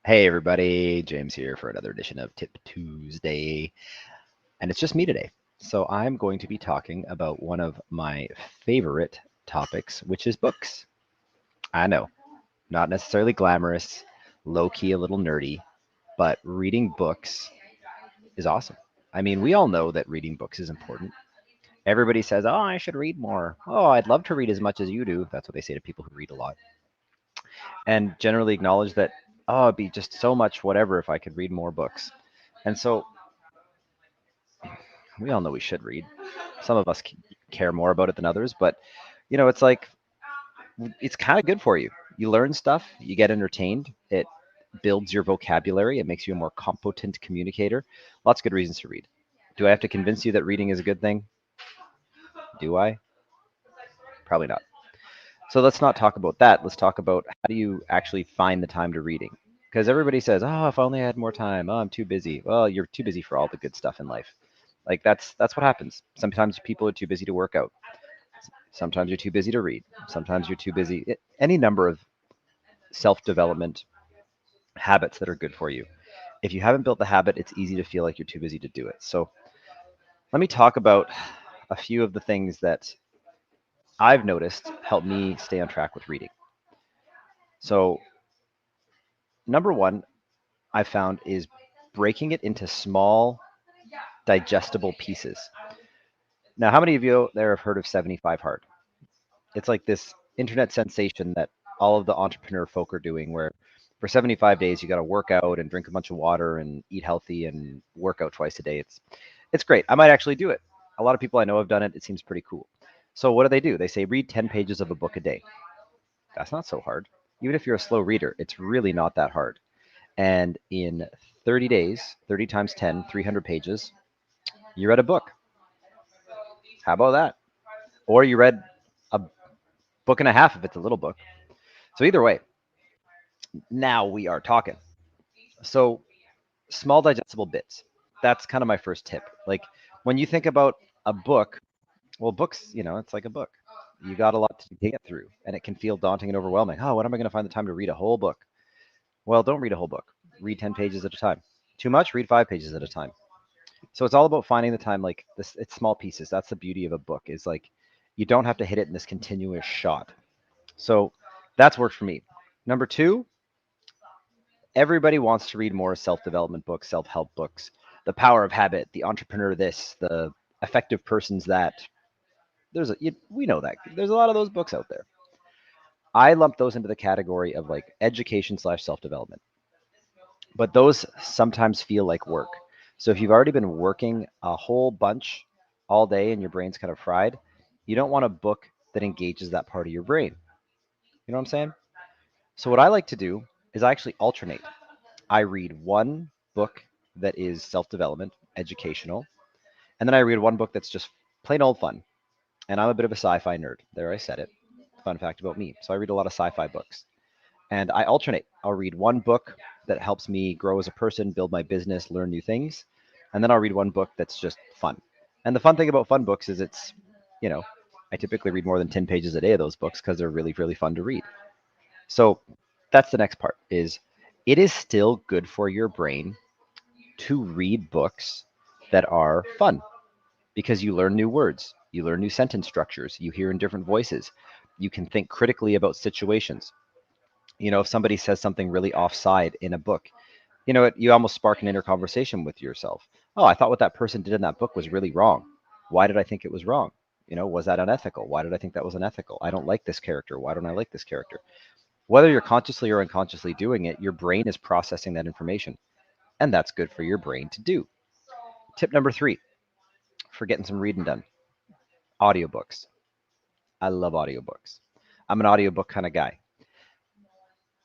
Hey everybody, James here for another edition of Tip Tuesday, and it's just me today. So I'm going to be talking about one of my favorite topics, which is books. I know, not necessarily glamorous, low key, a little nerdy, but reading books is awesome. I mean, we all know that reading books is important. Everybody says, "Oh, I should read more. Oh, I'd love to read as much as you do." That's what they say to people who read a lot, and generally acknowledge that, "Oh, it'd be just so much whatever if I could read more books." And so we all know we should read. Some of us care more about it than others, but it's like it's kind of good for you. You learn stuff, you get entertained, it builds your vocabulary, it makes you a more competent communicator. Lots of good reasons to read. Do I have to convince you that reading is a good thing? Do I? Probably not. So let's not talk about that. Let's talk about how do you actually find the time to reading? Because everybody says, "Oh, if only I had more time. Oh, I'm too busy." Well, you're too busy for all the good stuff in life. Like that's what happens. Sometimes people are too busy to work out. Sometimes you're too busy to read. Sometimes you're too busy. Any number of self development habits that are good for you. If you haven't built the habit, it's easy to feel like you're too busy to do it. So let me talk about a few of the things that I've noticed help me stay on track with reading. So, number one, I found is breaking it into small, digestible pieces. Now, how many of you there have heard of 75 Hard? It's like this internet sensation that all of the entrepreneur folk are doing where for 75 days you got to work out and drink a bunch of water and eat healthy and work out twice a day. It's great. I might actually do it. A lot of people I know have done it. It seems pretty cool. So what do? They say read 10 pages of a book a day. That's not so hard. Even if you're a slow reader, it's really not that hard. And in 30 days, 30 times 10, 300 pages, you read a book. How about that? Or you read a book and a half if it's a little book. So either way, now we are talking. So small digestible bits. That's kind of my first tip. Like when you think about a book, well, books, it's like a book. You got a lot to get through, and it can feel daunting and overwhelming. Oh, when am I going to find the time to read a whole book? Well, don't read a whole book. Read 10 pages at a time. Too much? Read 5 pages at a time. So it's all about finding the time. Like this, it's small pieces. That's the beauty of a book. Is like you don't have to hit it in this continuous shot. So that's worked for me. Number two, everybody wants to read more self-development books, self-help books, the power of habit, the entrepreneur this, the effective persons that. We know that there's a lot of those books out there. I lump those into the category of like education slash self-development, but those sometimes feel like work. So if you've already been working a whole bunch all day and your brain's kind of fried, you don't want a book that engages that part of your brain. You know what I'm saying? So what I like to do is I actually alternate. I read one book that is self-development, educational, and then I read one book that's just plain old fun. And I'm a bit of a sci-fi nerd. There, I said it. Fun fact about me. So I read a lot of sci-fi books, and I alternate. I'll read one book that helps me grow as a person, build my business, learn new things, and then I'll read one book that's just fun. And the fun thing about fun books is you know, I typically read more than 10 pages a day of those books because they're really, really fun to read. So that's the next part is it is still good for your brain to read books that are fun because you learn new words, you learn new sentence structures, you hear in different voices, you can think critically about situations. If somebody says something really offside in a book, you almost spark an inner conversation with yourself. Oh, I thought what that person did in that book was really wrong. Why did I think it was wrong? Was that unethical? Why did I think that was unethical? I don't like this character. Why don't I like this character? Whether you're consciously or unconsciously doing it, your brain is processing that information, and that's good for your brain to do. Tip number three for getting some reading done: audiobooks. I love audiobooks. I'm an audiobook kind of guy.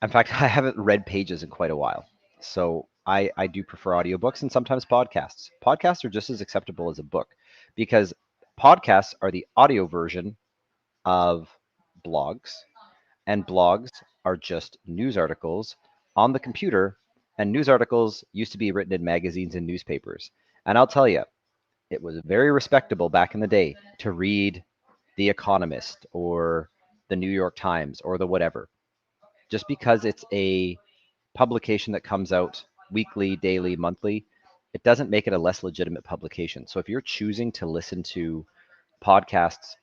In fact, I haven't read pages in quite a while. So I do prefer audiobooks and sometimes podcasts. Podcasts are just as acceptable as a book because podcasts are the audio version of blogs, and blogs are just news articles on the computer. And news articles used to be written in magazines and newspapers. And I'll tell you, it was very respectable back in the day to read The Economist or the New York Times or the whatever, just because it's a publication that comes out weekly, daily, monthly, it doesn't make it a less legitimate publication. So if you're choosing to listen to podcasts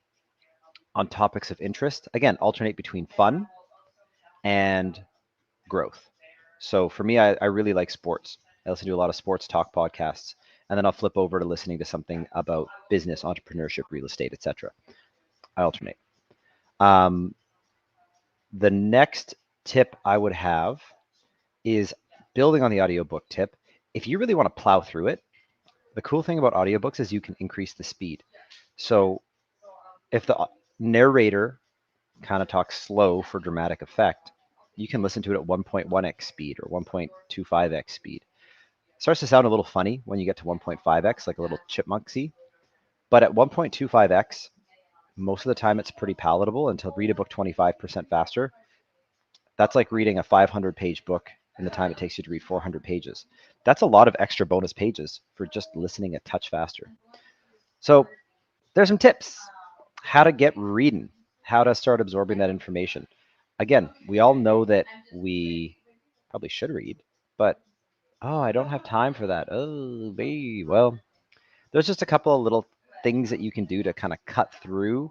on topics of interest, again, alternate between fun and growth. So for me, I really like sports. I listen to a lot of sports talk podcasts, and then I'll flip over to listening to something about business, entrepreneurship, real estate, etc. I alternate. Um, the next tip I would have is building on the audiobook tip. If you really want to plow through it, the cool thing about audiobooks is you can increase the speed. So if the narrator kind of talks slow for dramatic effect, you can listen to it at 1.1x speed or 1.25x speed. It starts to sound a little funny when you get to 1.5x, like a little chipmunksy. But at 1.25x, most of the time it's pretty palatable. And to read a book 25% faster, that's like reading a 500-page book in the time it takes you to read 400 pages. That's a lot of extra bonus pages for just listening a touch faster. So there's some tips. How to get reading, how to start absorbing that information. Again, we all know that we probably should read, but oh, I don't have time for that. Oh, babe. Well, there's just a couple of little things that you can do to kind of cut through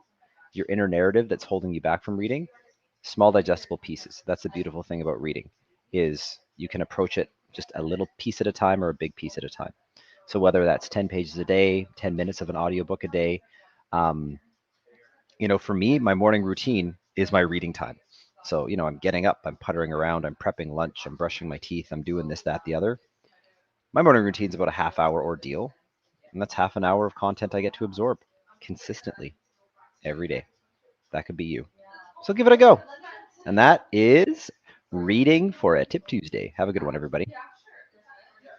your inner narrative that's holding you back from reading. Small digestible pieces. That's the beautiful thing about reading is you can approach it just a little piece at a time or a big piece at a time. So whether that's 10 pages a day, 10 minutes of an audiobook a day, um, for me, my morning routine is my reading time. So, I'm getting up, I'm puttering around, I'm prepping lunch, I'm brushing my teeth, I'm doing this, that, the other. My morning routine is about a half hour ordeal, and that's half an hour of content I get to absorb consistently every day. That could be you. So give it a go. And that is reading for a Tip Tuesday. Have a good one, everybody.